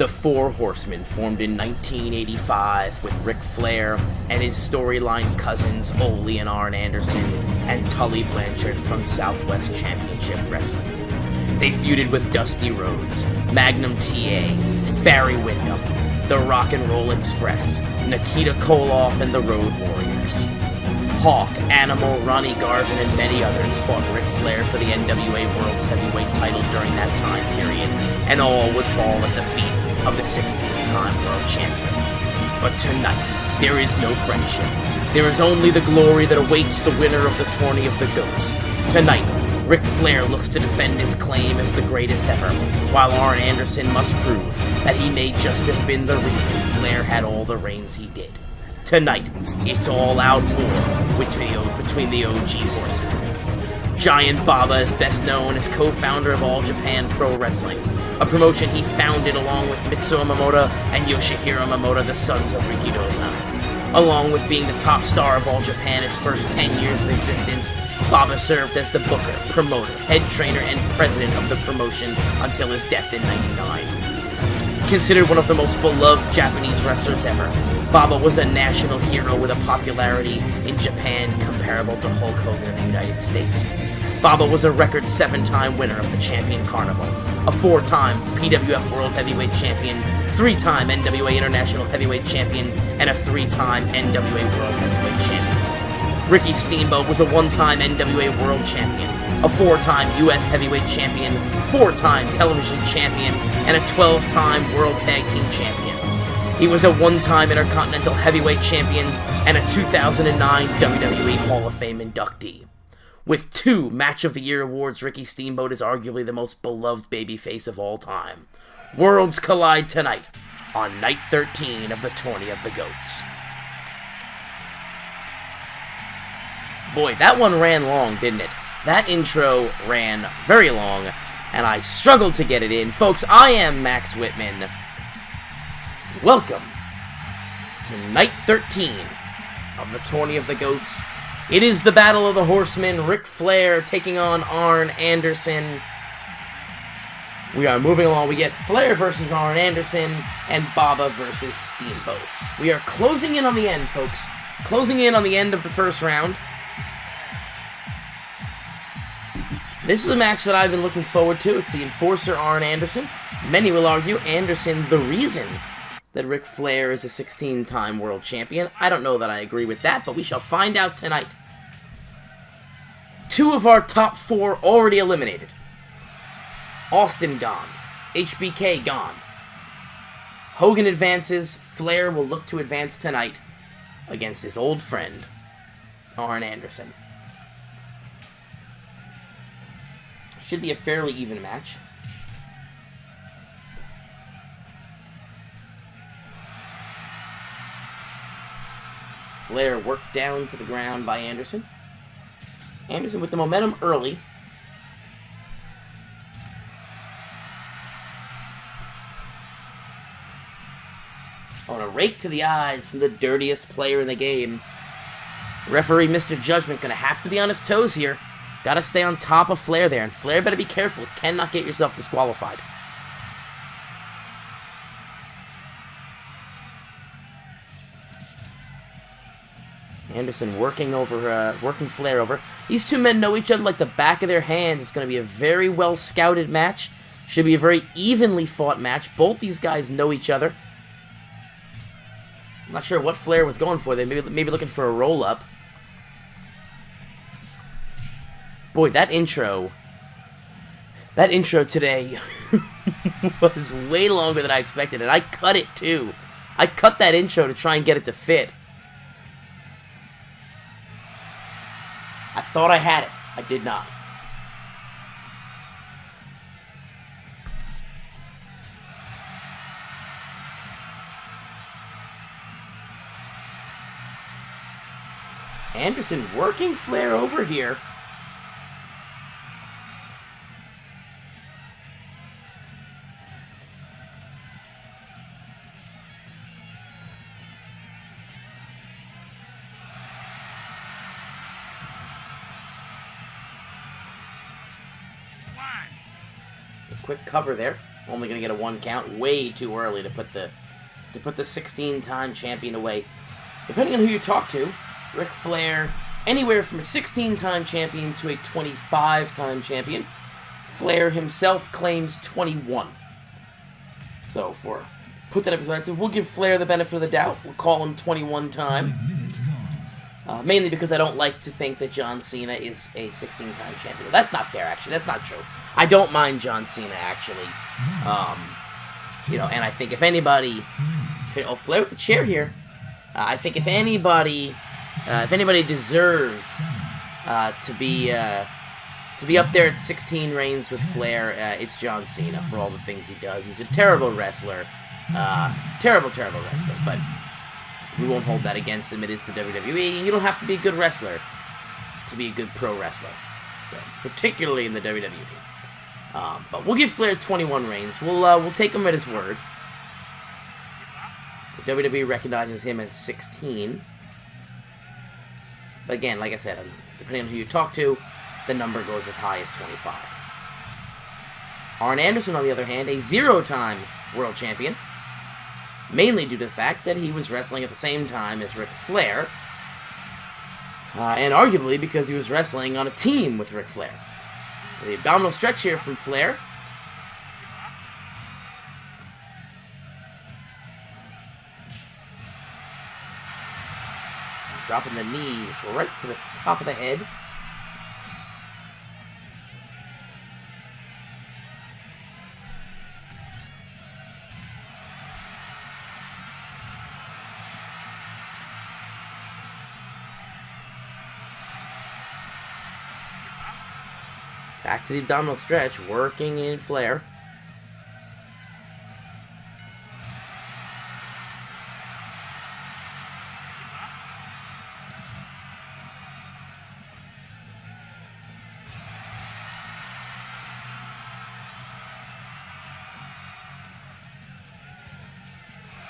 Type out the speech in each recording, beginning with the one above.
The Four Horsemen formed in 1985 with Ric Flair and his storyline cousins Ole and Arn Anderson and Tully Blanchard from Southwest Championship Wrestling. They feuded with Dusty Rhodes, Magnum TA, Barry Windham, the Rock and Roll Express, Nikita Koloff, and the Road Warriors. Hawk, Animal, Ronnie Garvin, and many others fought Ric Flair for the NWA World's Heavyweight title during that time period, and all would fall at the feet of the 16th-time World Champion. But tonight, there is no friendship. There is only the glory that awaits the winner of the Tourney of the Goats. Tonight, Ric Flair looks to defend his claim as the greatest ever, while Arn Anderson must prove that he may just have been the reason Flair had all the reigns he did. Tonight, it's all-out war between the OG Horsemen. Giant Baba is best known as co-founder of All Japan Pro Wrestling, a promotion he founded along with Mitsuo Momota and Yoshihiro Momota, the sons of Riki Dozan. Along with being the top star of All Japan its first 10 years of existence, Baba served as the booker, promoter, head trainer, and president of the promotion until his death in '99. Considered one of the most beloved Japanese wrestlers ever, Baba was a national hero with a popularity in Japan comparable to Hulk Hogan in the United States. Baba was a record 7-time winner of the Champion Carnival, a 4-time PWF World Heavyweight Champion, 3-time NWA International Heavyweight Champion, and a 3-time NWA World Heavyweight Champion. Ricky Steamboat was a 1-time NWA World Champion, a 4-time US Heavyweight Champion, 4-time Television Champion, and a 12-time World Tag Team Champion. He was a 1-time Intercontinental Heavyweight Champion and a 2009 WWE Hall of Fame inductee. With 2 Match of the Year awards, Ricky Steamboat is arguably the most beloved babyface of all time. Worlds collide tonight on Night 13 of the Tourney of the Goats. Boy, that one ran long, didn't it? That intro ran very long, and I struggled to get it in. Folks, I am Max Whitman. Welcome to Night 13 of the Tourney of the Goats. It is the Battle of the Horsemen, Ric Flair taking on Arn Anderson. We are moving along. We get Flair versus Arn Anderson and Baba versus Steamboat. We are closing in on the end, folks. Closing in on the end of the first round. This is a match that I've been looking forward to. It's the Enforcer Arn Anderson. Many will argue Anderson the reason that Ric Flair is a 16-time world champion. I don't know that I agree with that, but we shall find out tonight. 2 of our top 4 already eliminated. Austin gone. HBK gone. Hogan advances. Flair will look to advance tonight against his old friend, Arn Anderson. Should be a fairly even match. Flair worked down to the ground by Anderson. Anderson with the momentum early. On a rake to the eyes from the dirtiest player in the game. Referee Mr. Judgment gonna have to be on his toes here. Gotta stay on top of Flair there, and Flair better be careful. Cannot get yourself disqualified. Anderson working Flair over. These 2 men know each other like the back of their hands. It's going to be a very well-scouted match. Should be a very evenly fought match. Both these guys know each other. I'm not sure what Flair was going for. They maybe looking for a roll-up. Boy, that intro today was way longer than I expected, and I cut it too. I cut that intro to try and get it to fit. I thought I had it. I did not. Anderson working Flair over here. Quick cover there. Only going to get a 1 count. Way too early to put the 16-time champion away. Depending on who you talk to, Ric Flair, anywhere from a 16-time champion to a 25-time champion. Flair himself claims 21. So for put that in perspective, we'll give Flair the benefit of the doubt. We'll call him 21-time. Mainly because I don't like to think that John Cena is a 16-time champion. That's not fair, actually. That's not true. I don't mind John Cena, actually. You know, and I think if anybody... Oh, Flair with the chair here. I think if anybody deserves to be up there at 16 reigns with Flair, it's John Cena for all the things he does. He's a terrible wrestler. Terrible wrestler, but we won't hold that against him. It is the WWE. You don't have to be a good wrestler to be a good pro wrestler, particularly in the WWE. But we'll give Flair 21 reigns. We'll take him at his word. The WWE recognizes him as 16. But again, like I said, depending on who you talk to, the number goes as high as 25. Arn Anderson, on the other hand, a 0-time world champion, mainly due to the fact that he was wrestling at the same time as Ric Flair, and arguably because he was wrestling on a team with Ric Flair. The abdominal stretch here from Flair. Dropping the knees right to the top of the head. Back to the abdominal stretch, working in Flair.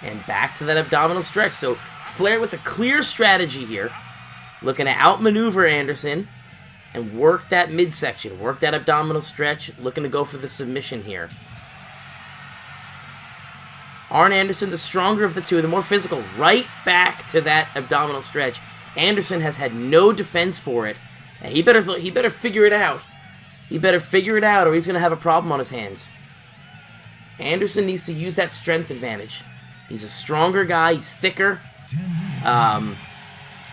And back to that abdominal stretch. So Flair with a clear strategy here, looking to outmaneuver Anderson and work that midsection, work that abdominal stretch, looking to go for the submission here. Arn Anderson, the stronger of the two, the more physical, right back to that abdominal stretch. Anderson has had no defense for it, and he better figure it out. He better figure it out, or he's going to have a problem on his hands. Anderson needs to use that strength advantage. He's a stronger guy. He's thicker.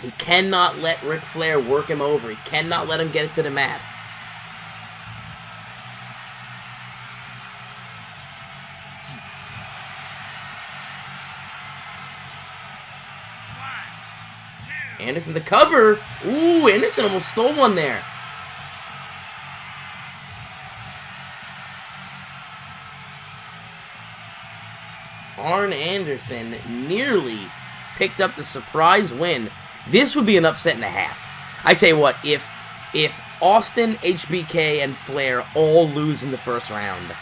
He cannot let Ric Flair work him over. He cannot let him get it to the mat. Anderson the cover. Ooh, Anderson almost stole one there. Arn Anderson nearly picked up the surprise win. This would be an upset and a half. I tell you what, if Austin, HBK, and Flair all lose in the first round,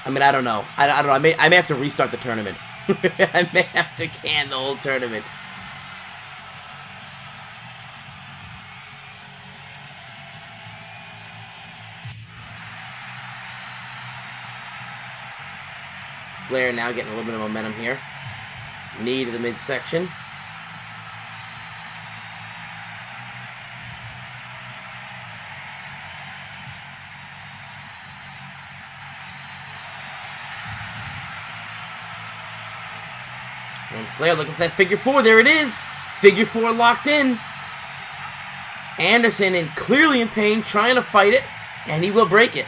I mean, I don't know. I don't know. I may have to restart the tournament. I may have to can the whole tournament. Flair now getting a little bit of momentum here. Knee to the midsection. And Flair looking for that figure four. There it is. Figure four locked in. Anderson clearly in pain, trying to fight it, and he will break it.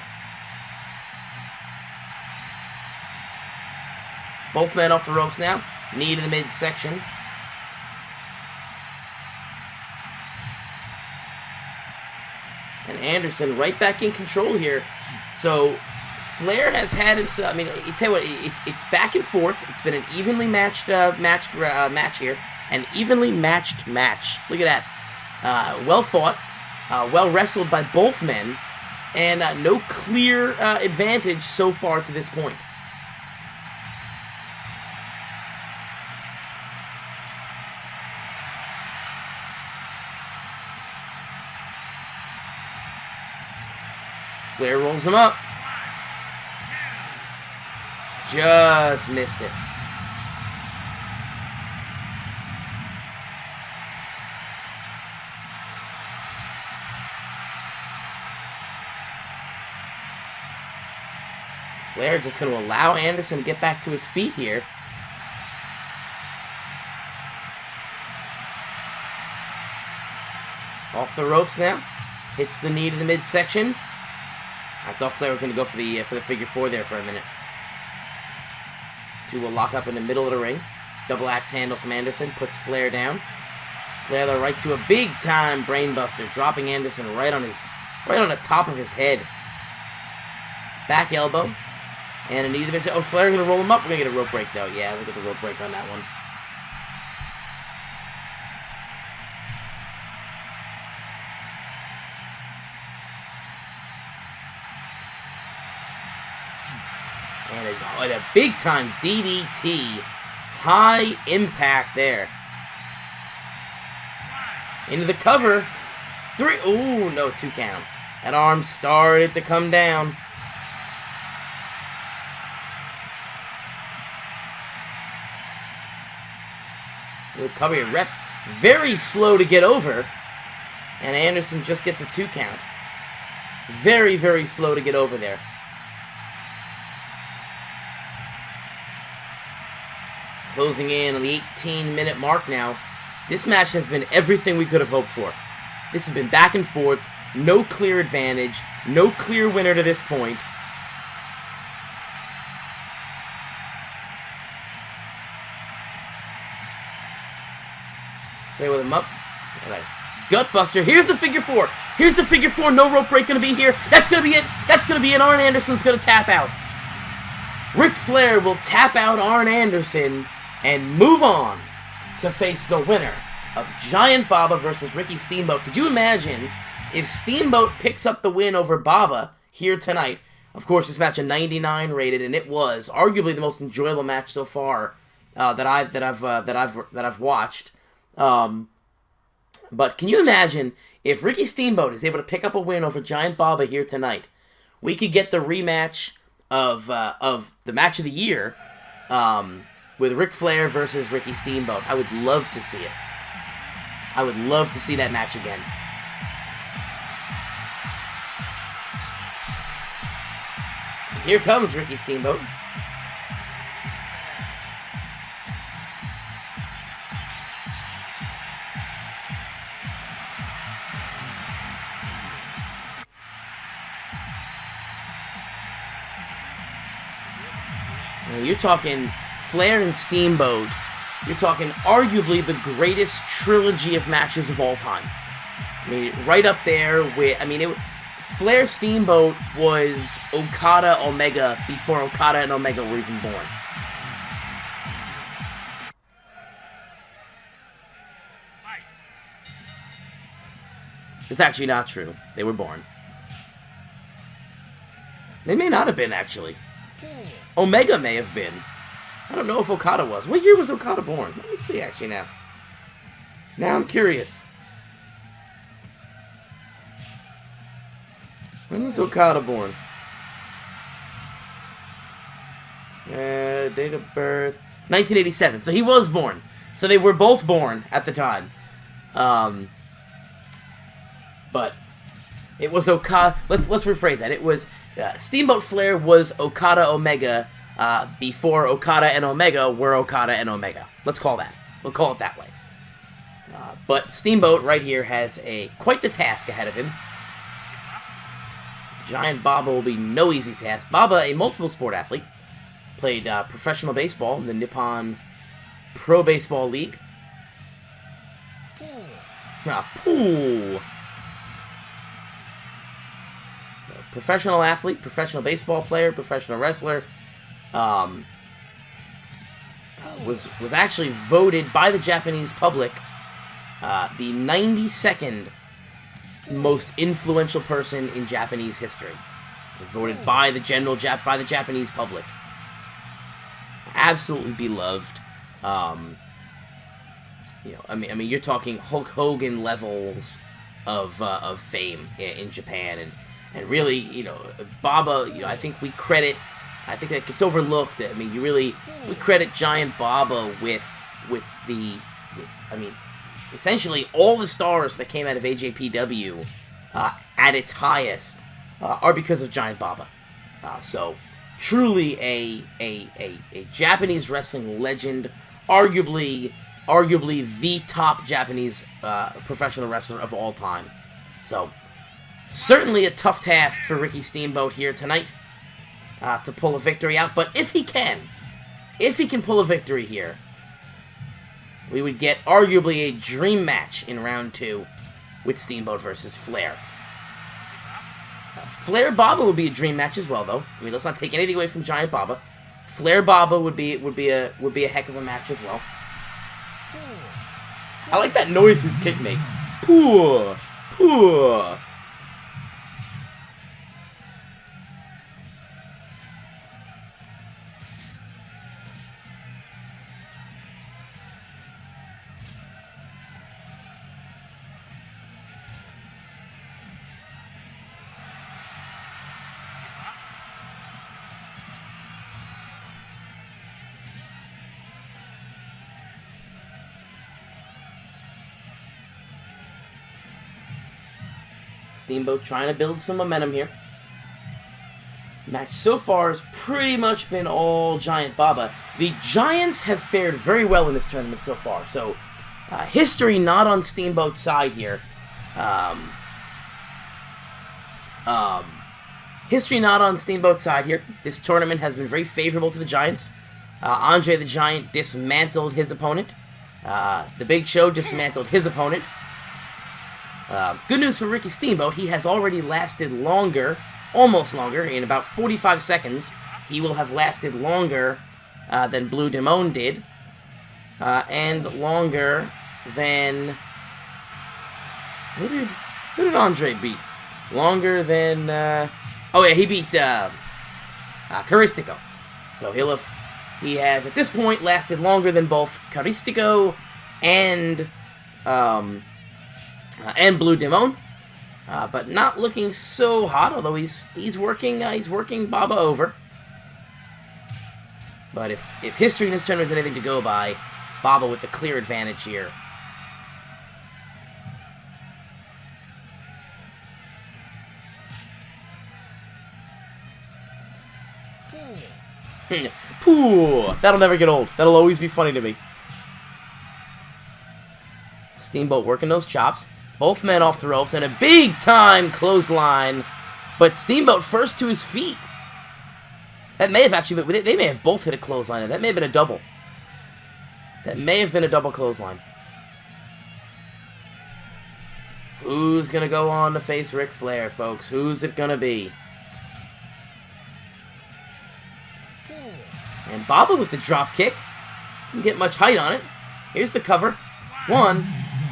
Both men off the ropes now. Knee to the midsection. And Anderson right back in control here. So Flair has had himself. I mean, I tell you what, it's back and forth. It's been an evenly match here, an evenly matched match. Look at that. Well fought, well wrestled by both men, and no clear advantage so far to this point. Flair rolls him up. Just missed it. Flair just going to allow Anderson to get back to his feet here. Off the ropes now. Hits the knee to the midsection. I thought Flair was going to go for the figure four there for a minute. Two will lock up in the middle of the ring. Double axe handle from Anderson. Puts Flair down. Flair though right to a big time brainbuster, dropping Anderson right on the top of his head. Back elbow. And a knee to the midsection. Oh, Flair going to roll him up. We're going to get a rope break though. Yeah, we'll get the rope break on that one. And a big-time DDT. High impact there. Into the cover. Three. Ooh, no, 2 count. That arm started to come down. The cover here. Ref very slow to get over. And Anderson just gets a 2 count. Very, very slow to get over there. Closing in on the 18-minute mark now. This match has been everything we could have hoped for. This has been back and forth, no clear advantage, no clear winner to this point. Stay with him up. Right. Gutbuster. Here's the figure four. Here's the figure four. No rope break going to be here. That's going to be it. That's going to be it. Arn Anderson's going to tap out. Ric Flair will tap out Arn Anderson and move on to face the winner of Giant Baba versus Ricky Steamboat. Could you imagine if Steamboat picks up the win over Baba here tonight? Of course, this match a 99 rated, and it was arguably the most enjoyable match so far that I've watched. But can you imagine if Ricky Steamboat is able to pick up a win over Giant Baba here tonight? We could get the rematch of the match of the year. With Ric Flair versus Ricky Steamboat. I would love to see it. I would love to see that match again. And here comes Ricky Steamboat. Now you're talking Flair and Steamboat, you're talking arguably the greatest trilogy of matches of all time. I mean, right up there with, Flair Steamboat was Okada Omega before Okada and Omega were even born. It's actually not true. They were born. They may not have been, actually. Omega may have been. I don't know if Okada was. What year was Okada born? Let me see, actually, now. Now I'm curious. When was Okada born? Date of birth... 1987. So he was born. So they were both born at the time. But it was Okada... Let's rephrase that. It was... Steamboat Flair was Okada Omega... before Okada and Omega were Okada and Omega. Let's call that. We'll call it that way. But Steamboat right here has quite the task ahead of him. Giant Baba will be no easy task. Baba, a multiple sport athlete, played professional baseball in the Nippon Pro Baseball League. Professional athlete, professional baseball player, professional wrestler. Was actually voted by the Japanese public the 92nd most influential person in Japanese history. Voted by the Japanese public. Absolutely beloved. You're talking Hulk Hogan levels of fame in Japan, and really, Baba. I think we credit I think that gets overlooked. I mean, we credit Giant Baba with I mean, essentially all the stars that came out of AJPW at its highest are because of Giant Baba. So, truly a Japanese wrestling legend, arguably the top Japanese professional wrestler of all time. So, certainly a tough task for Ricky Steamboat here tonight to pull a victory out. But if he can pull a victory here, we would get arguably a dream match in round 2 with Steamboat versus Flair. Flair Baba would be a dream match as well, though. I mean, let's not take anything away from Giant Baba. Flair Baba would be a heck of a match as well. I like that noise his kick makes. Pooh, pooh. Steamboat trying to build some momentum here. Match so far has pretty much been all Giant Baba. The Giants have fared very well in this tournament so far, so history not on Steamboat's side here. History not on Steamboat's side here. This tournament has been very favorable to the Giants. Andre the Giant dismantled his opponent. The Big Show dismantled his opponent. Good news for Ricky Steamboat, he has already lasted longer, almost longer, in about 45 seconds. He will have lasted longer than Blue Demon did, and longer than... Who did Andre beat? Longer than... oh yeah, he beat Caristico. So he has, at this point, lasted longer than both Caristico and Blue Demon, but not looking so hot. Although he's working Baba over. But if history in this tournament is anything to go by, Baba with the clear advantage here. Pooh! That'll never get old. That'll always be funny to me. Steamboat working those chops. Both men off the ropes, and a big-time clothesline. But Steamboat first to his feet. That may have actually been... They may have both hit a clothesline. That may have been a double. That may have been a double clothesline. Who's going to go on to face Ric Flair, folks? Who's it going to be? And Baba with the drop kick. Didn't get much height on it. Here's the cover. 1,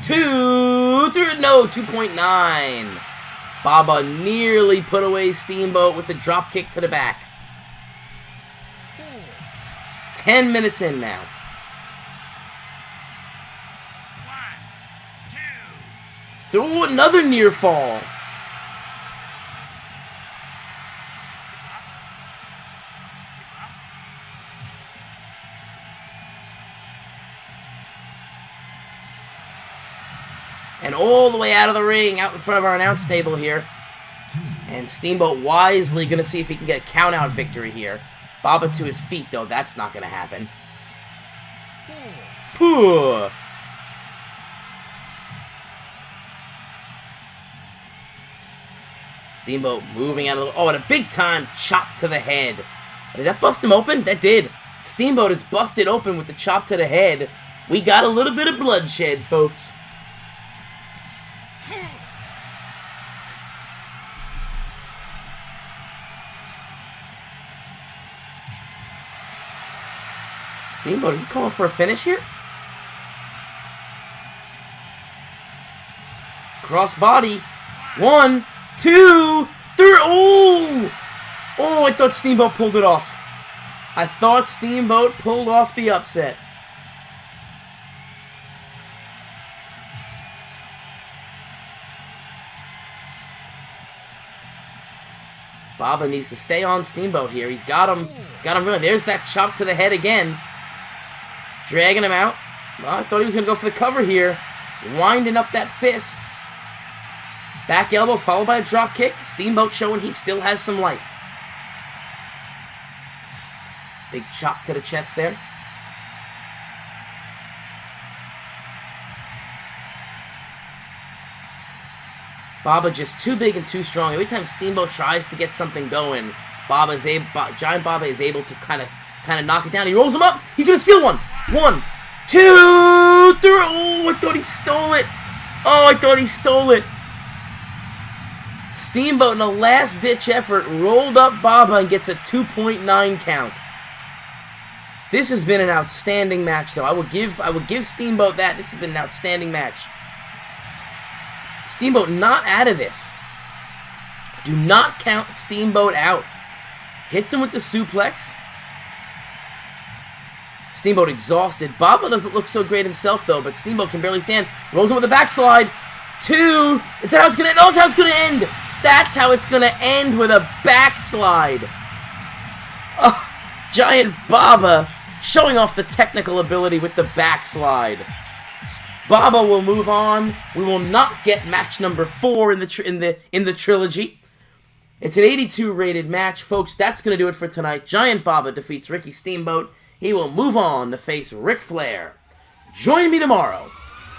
2, 3, no, 2.9. Baba nearly put away Steamboat with the drop kick to the back. 10 minutes in now. 1, 2. Ooh, another near fall. And all the way out of the ring, out in front of our announce table here. And Steamboat wisely going to see if he can get a count-out victory here. Baba to his feet, though. That's not going to happen. Pooh. Steamboat moving out a little... Oh, and a big-time chop to the head. Did that bust him open? That did. Steamboat is busted open with the chop to the head. We got a little bit of bloodshed, folks. Steamboat, is he calling for a finish here? Cross body. 1, 2, 3. Oh! Oh, I thought Steamboat pulled it off. I thought Steamboat pulled off the upset. Baba needs to stay on Steamboat here. He's got him. He's got him really. There's that chop to the head again. Dragging him out. Well, I thought he was going to go for the cover here. Winding up that fist. Back elbow followed by a drop kick. Steamboat showing he still has some life. Big chop to the chest there. Baba just too big and too strong. Every time Steamboat tries to get something going, Giant Baba is able to kind of knock it down. He rolls him up. He's gonna steal one. 1, 2, 3. Oh, I thought he stole it. Oh, I thought he stole it. Steamboat in a last-ditch effort rolled up Baba and gets a 2.9 count. This has been an outstanding match, though. I will give Steamboat that. This has been an outstanding match. Steamboat not out of this. Do not count Steamboat out. Hits him with the suplex. Steamboat exhausted. Baba doesn't look so great himself, though, but Steamboat can barely stand. Rolls him with a backslide. 2. That's how it's going to end. No, that's how it's going to end. That's how it's going to end, with a backslide. Oh, Giant Baba showing off the technical ability with the backslide. Baba will move on. We will not get match number 4 in the trilogy. It's an 82 rated match, folks. That's going to do it for tonight. Giant Baba defeats Ricky Steamboat. He will move on to face Ric Flair. Join me tomorrow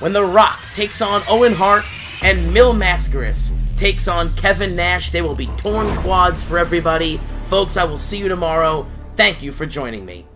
when The Rock takes on Owen Hart and Mil Mascaras takes on Kevin Nash. They will be torn quads for everybody. Folks, I will see you tomorrow. Thank you for joining me.